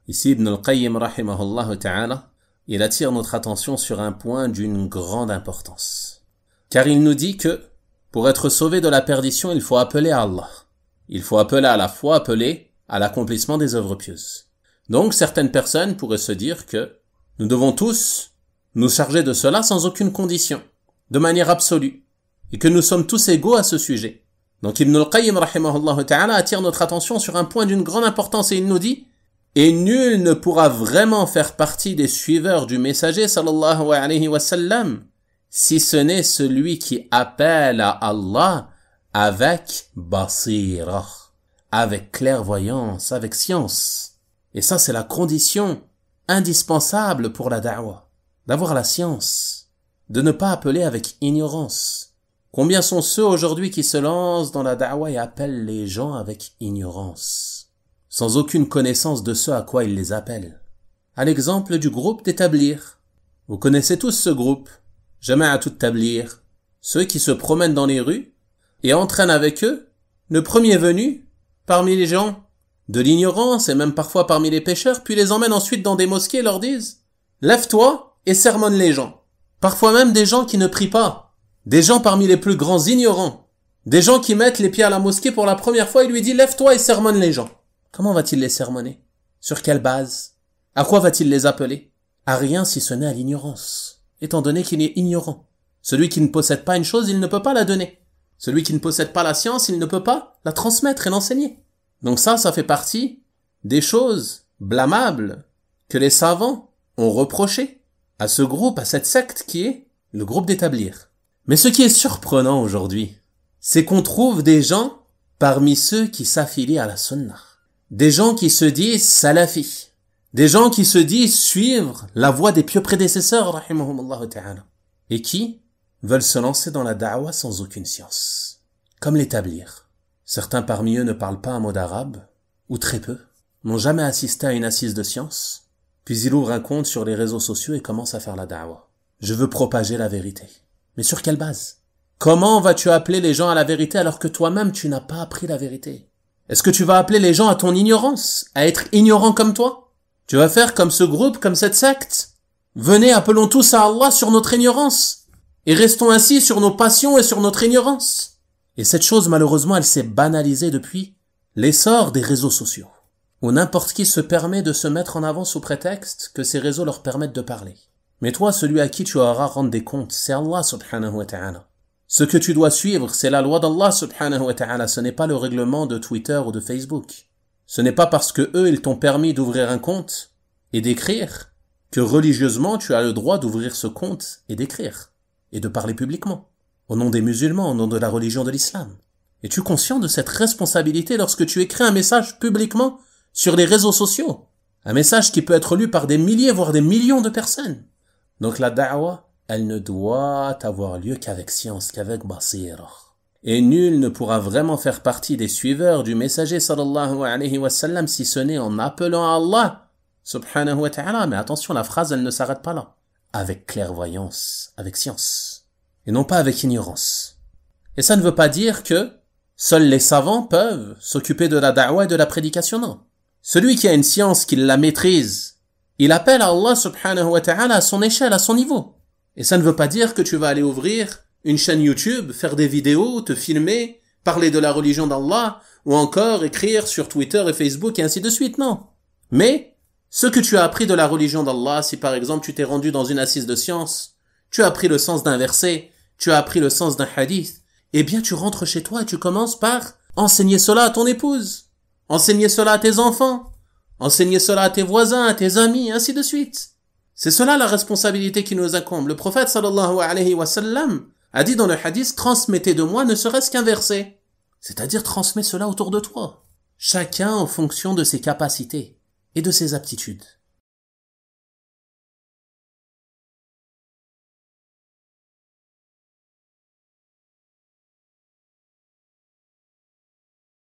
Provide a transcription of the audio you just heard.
Ici, Ibn al-Qayyim, rahimahullah ta'ala, il attire notre attention sur un point d'une grande importance. Car il nous dit que, pour être sauvé de la perdition, il faut appeler à Allah. Il faut appeler à la foi, appeler à l'accomplissement des œuvres pieuses. Donc, certaines personnes pourraient se dire que nous devons tous nous charger de cela sans aucune condition, de manière absolue, et que nous sommes tous égaux à ce sujet. Donc Ibn al-Qayyim rahimahullah ta'ala attire notre attention sur un point d'une grande importance et il nous dit « Et nul ne pourra vraiment faire partie des suiveurs du messager sallallahu alayhi wa sallam si ce n'est celui qui appelle à Allah avec basira, avec clairvoyance, avec science. » Et ça c'est la condition indispensable pour la da'wah, d'avoir la science, de ne pas appeler avec ignorance. Combien sont ceux aujourd'hui qui se lancent dans la da'wah et appellent les gens avec ignorance, sans aucune connaissance de ce à quoi ils les appellent. À l'exemple du groupe des Tablir. Vous connaissez tous ce groupe, Jama'atut Tablir, ceux qui se promènent dans les rues et entraînent avec eux le premier venu parmi les gens de l'ignorance et même parfois parmi les pécheurs, puis les emmènent ensuite dans des mosquées et leur disent « Lève-toi et sermonne les gens ». Parfois même des gens qui ne prient pas. Des gens parmi les plus grands ignorants, des gens qui mettent les pieds à la mosquée pour la première fois, il lui dit « Lève-toi et sermonne les gens ». Comment va-t-il les sermonner? Sur quelle base? À quoi va-t-il les appeler? À rien si ce n'est à l'ignorance, étant donné qu'il est ignorant. Celui qui ne possède pas une chose, il ne peut pas la donner. Celui qui ne possède pas la science, il ne peut pas la transmettre et l'enseigner. Donc ça fait partie des choses blâmables que les savants ont reprochées à ce groupe, à cette secte qui est le groupe d'Établir. Mais ce qui est surprenant aujourd'hui, c'est qu'on trouve des gens parmi ceux qui s'affilient à la Sunnah. Des gens qui se disent salafis. Des gens qui se disent suivre la voie des pieux prédécesseurs, rahimahumullah ta'ala. Et qui veulent se lancer dans la da'wah sans aucune science. Comme les Tablir. Certains parmi eux ne parlent pas un mot d'arabe, ou très peu, n'ont jamais assisté à une assise de science, puis ils ouvrent un compte sur les réseaux sociaux et commencent à faire la da'wah. Je veux propager la vérité. Mais sur quelle base? Comment vas-tu appeler les gens à la vérité alors que toi-même tu n'as pas appris la vérité? Est-ce que tu vas appeler les gens à ton ignorance, à être ignorant comme toi? Tu vas faire comme ce groupe, comme cette secte? Venez, appelons tous à Allah sur notre ignorance, et restons ainsi sur nos passions et sur notre ignorance. Et cette chose, malheureusement, elle s'est banalisée depuis l'essor des réseaux sociaux, où n'importe qui se permet de se mettre en avant sous prétexte que ces réseaux leur permettent de parler. Mais toi, celui à qui tu auras à rendre des comptes, c'est Allah subhanahu wa ta'ala. Ce que tu dois suivre, c'est la loi d'Allah subhanahu wa ta'ala. Ce n'est pas le règlement de Twitter ou de Facebook. Ce n'est pas parce que eux, ils t'ont permis d'ouvrir un compte et d'écrire que religieusement, tu as le droit d'ouvrir ce compte et d'écrire. Et de parler publiquement. Au nom des musulmans, au nom de la religion de l'islam. Es-tu conscient de cette responsabilité lorsque tu écris un message publiquement sur les réseaux sociaux? Un message qui peut être lu par des milliers, voire des millions de personnes. Donc la da'wah, elle ne doit avoir lieu qu'avec science, qu'avec basira. Et nul ne pourra vraiment faire partie des suiveurs du messager sallallahu alayhi wa sallam si ce n'est en appelant à Allah subhanahu wa ta'ala. Mais attention, la phrase, elle ne s'arrête pas là. Avec clairvoyance, avec science. Et non pas avec ignorance. Et ça ne veut pas dire que seuls les savants peuvent s'occuper de la da'wah et de la prédication, non. Celui qui a une science, qui la maîtrise, il appelle à Allah subhanahu wa ta'ala à son échelle, à son niveau. Et ça ne veut pas dire que tu vas aller ouvrir une chaîne YouTube, faire des vidéos, te filmer, parler de la religion d'Allah, ou encore écrire sur Twitter et Facebook et ainsi de suite, non. Mais, ce que tu as appris de la religion d'Allah, si par exemple tu t'es rendu dans une assise de science, tu as appris le sens d'un verset, tu as appris le sens d'un hadith, eh bien tu rentres chez toi et tu commences par enseigner cela à ton épouse, enseigner cela à tes enfants, enseigner cela à tes voisins, à tes amis, ainsi de suite. C'est cela la responsabilité qui nous incombe. Le prophète sallallahu alayhi wa sallam a dit dans le hadith, transmettez de moi ne serait-ce qu'un verset. C'est-à-dire transmets cela autour de toi. Chacun en fonction de ses capacités et de ses aptitudes.